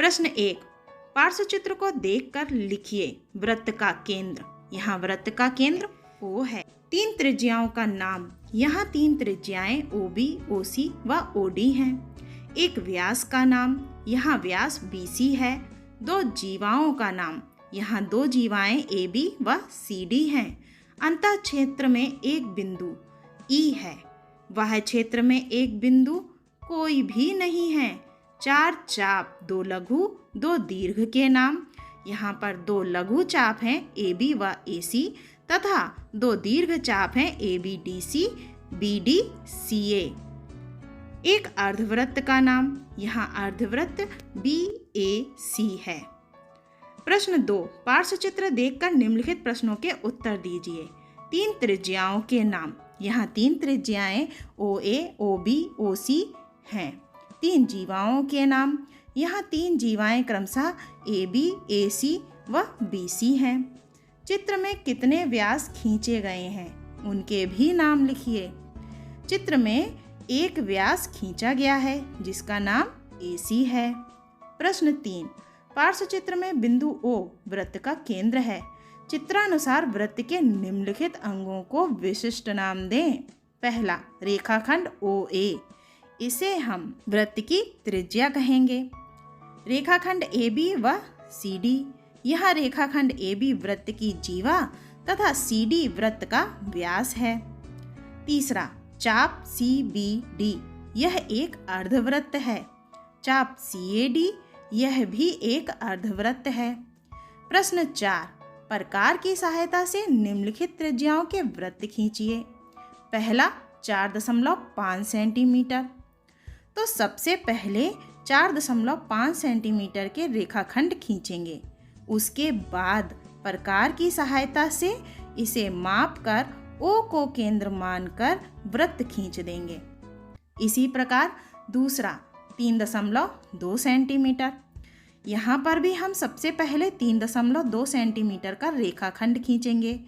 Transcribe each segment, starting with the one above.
प्रश्न 1, पार्श्व चित्र को देखकर लिखिए वृत्त का केंद्र। यहाँ वृत्त का केंद्र O है। 3 त्रिज्याओं का नाम। यहाँ 3 त्रिज्याएं OB, OC व OD हैं। एक व्यास का नाम। यहाँ व्यास BC है। 2 जीवाओं का नाम। यहाँ 2 जीवाएं AB व CD हैं। अंतः क्षेत्र में एक बिंदु E है। वह क्षेत्र में एक बिंदु कोई भी नहीं है। 4 चाप, 2 लघु 2 दीर्घ के नाम। यहाँ पर 2 लघु चाप हैं AB व AC तथा 2 दीर्घ चाप हैं ABDC, BDCA। एक अर्धवृत्त का नाम। यहाँ अर्धवृत्त BAC है। प्रश्न 2, पार्श्व चित्र देखकर निम्नलिखित प्रश्नों के उत्तर दीजिए। 3 त्रिज्याओं के नाम। यहाँ 3 त्रिज्याएं OA, OB, OC हैं। 3 जीवाओं के नाम। यहाँ 3 जीवाएं क्रमशः AB, AC व BC हैं। चित्र में कितने व्यास खींचे गए हैं उनके भी नाम लिखिए। चित्र में एक व्यास खींचा गया है जिसका नाम AC है। प्रश्न 3, पार्श्व चित्र में बिंदु O वृत्त का केंद्र है। चित्रानुसार वृत्त के निम्नलिखित अंगों को विशिष्ट नाम दें। पहला, रेखाखंड OA, इसे हम वृत्त की त्रिज्या कहेंगे। रेखाखंड AB व CD, यह रेखाखंड AB वृत्त की जीवा तथा CD वृत्त का व्यास है। तीसरा, चाप CBD, यह एक अर्धवृत्त है। चाप CAD, यह भी एक अर्धवृत्त है। प्रश्न 4, प्रकार की सहायता से निम्नलिखित त्रिज्याओं के वृत्त खींचिए। पहला, 4.5 सेंटीमीटर। तो सबसे पहले 4.5 सेंटीमीटर के रेखाखंड खींचेंगे। उसके बाद प्रकार की सहायता से इसे मापकर O को केंद्र मानकर वृत्त खींच देंगे। इसी प्रकार दूसरा, 3.2 सेंटीमीटर। यहाँ पर भी हम सबसे पहले 3.2 सेंटीमीटर का रेखाखंड खींचेंगे।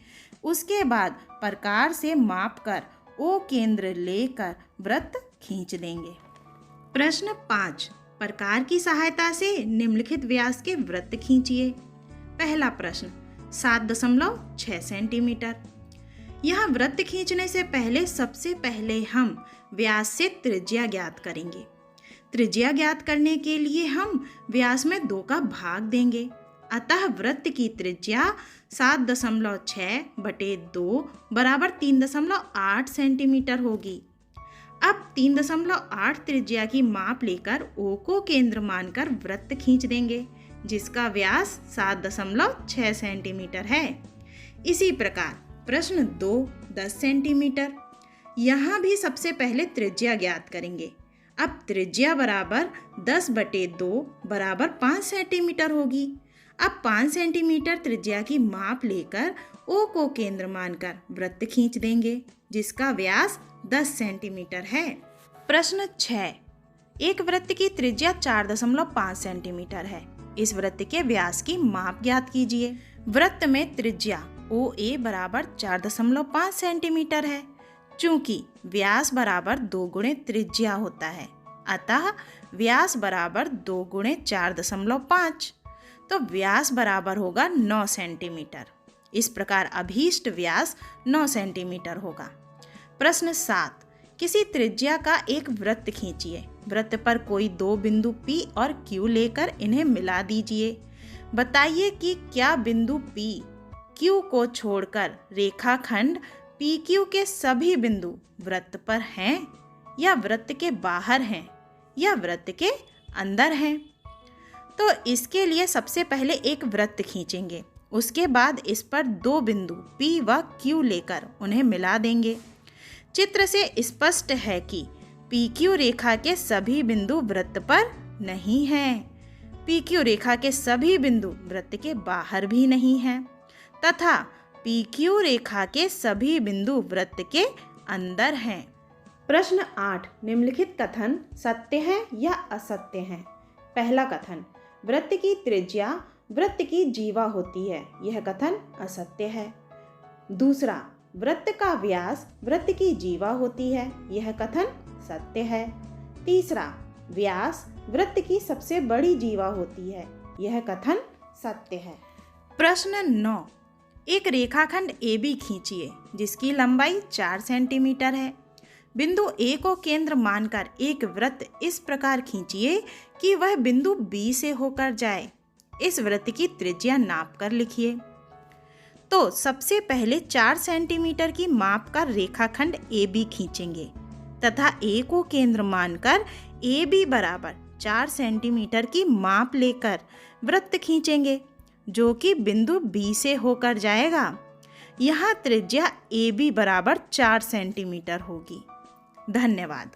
उसके बाद प्रकार से मापकर O केंद्र लेकर वृत्त खींच देंगे। प्रश्न 5, प्रकार की सहायता से निम्नलिखित व्यास के वृत्त खींचिए। पहला प्रश्न, 7.6 सेंटीमीटर। यहाँ वृत्त खींचने से पहले सबसे पहले हम व्यास से त्रिज्या ज्ञात करेंगे। त्रिज्या ज्ञात करने के लिए हम व्यास में 2 का भाग देंगे। अतः वृत्त की त्रिज्या 7.6/2 बराबर 3.8 सेंटीमीटर होगी। अब 3.8 त्रिज्या की माप लेकर O को केंद्र मानकर वृत्त खींच देंगे जिसका व्यास 7.6 सेंटीमीटर है। इसी प्रकार प्रश्न 2, 10 सेंटीमीटर। यहाँ भी सबसे पहले त्रिज्या ज्ञात करेंगे। अब त्रिज्या बराबर 10/2 बराबर 5 सेंटीमीटर होगी। अब 5 सेंटीमीटर त्रिज्या की माप लेकर O को केंद्र मानकर वृत्त खींच देंगे जिसका व्यास 10 सेंटीमीटर है। प्रश्न 6, एक वृत्त की त्रिज्या 4.5 सेंटीमीटर है। इस वृत्त के व्यास की माप ज्ञात कीजिए। वृत्त में त्रिज्या OA बराबर 4.5 सेंटीमीटर है। चूंकि व्यास बराबर 2 गुणे त्रिज्या होता है अतः व्यास बराबर 2 गुणे 4.5, तो व्यास बराबर होगा 9 सेंटीमीटर। इस प्रकार अभीष्ट व्यास 9 सेंटीमीटर होगा। प्रश्न 7, किसी त्रिज्या का एक वृत्त खींचिए। वृत्त पर कोई 2 बिंदु P और Q लेकर इन्हें मिला दीजिए। बताइए कि क्या बिंदु P Q को छोड़कर रेखाखंड PQ के सभी बिंदु वृत्त पर हैं या वृत्त के बाहर हैं या वृत्त के अंदर हैं। तो इसके लिए सबसे पहले एक वृत्त खींचेंगे। उसके बाद इस पर 2 बिंदु P व Q लेकर उन्हें मिला देंगे। चित्र से स्पष्ट है कि PQ रेखा के सभी बिंदु वृत्त पर नहीं हैं। PQ रेखा के सभी बिंदु वृत्त के बाहर भी नहीं हैं तथा PQ रेखा के सभी बिंदु वृत्त के अंदर हैं। प्रश्न 8, निम्नलिखित कथन सत्य है या असत्य है। पहला कथन, वृत्त की त्रिज्या वृत्त की जीवा होती है। यह कथन असत्य है। दूसरा, वृत्त का व्यास वृत्त की जीवा होती है। यह कथन सत्य है। तीसरा, व्यास वृत्त की सबसे बड़ी जीवा होती है। यह कथन सत्य है। प्रश्न 9। एक रेखाखंड AB खींचिए जिसकी लंबाई 4 सेंटीमीटर है। बिंदु A को केंद्र मानकर एक वृत्त इस प्रकार खींचिए कि वह बिंदु B से होकर जाए। इस वृत्त की त्रिज्या नाप कर लिखिए। तो सबसे पहले 4 सेंटीमीटर की माप का रेखाखंड AB खींचेंगे तथा A को केंद्र मानकर AB बराबर 4 सेंटीमीटर की माप लेकर वृत्त खींचेंगे जो कि बिंदु B से होकर जाएगा। यहाँ त्रिज्या AB बराबर 4 सेंटीमीटर होगी। धन्यवाद।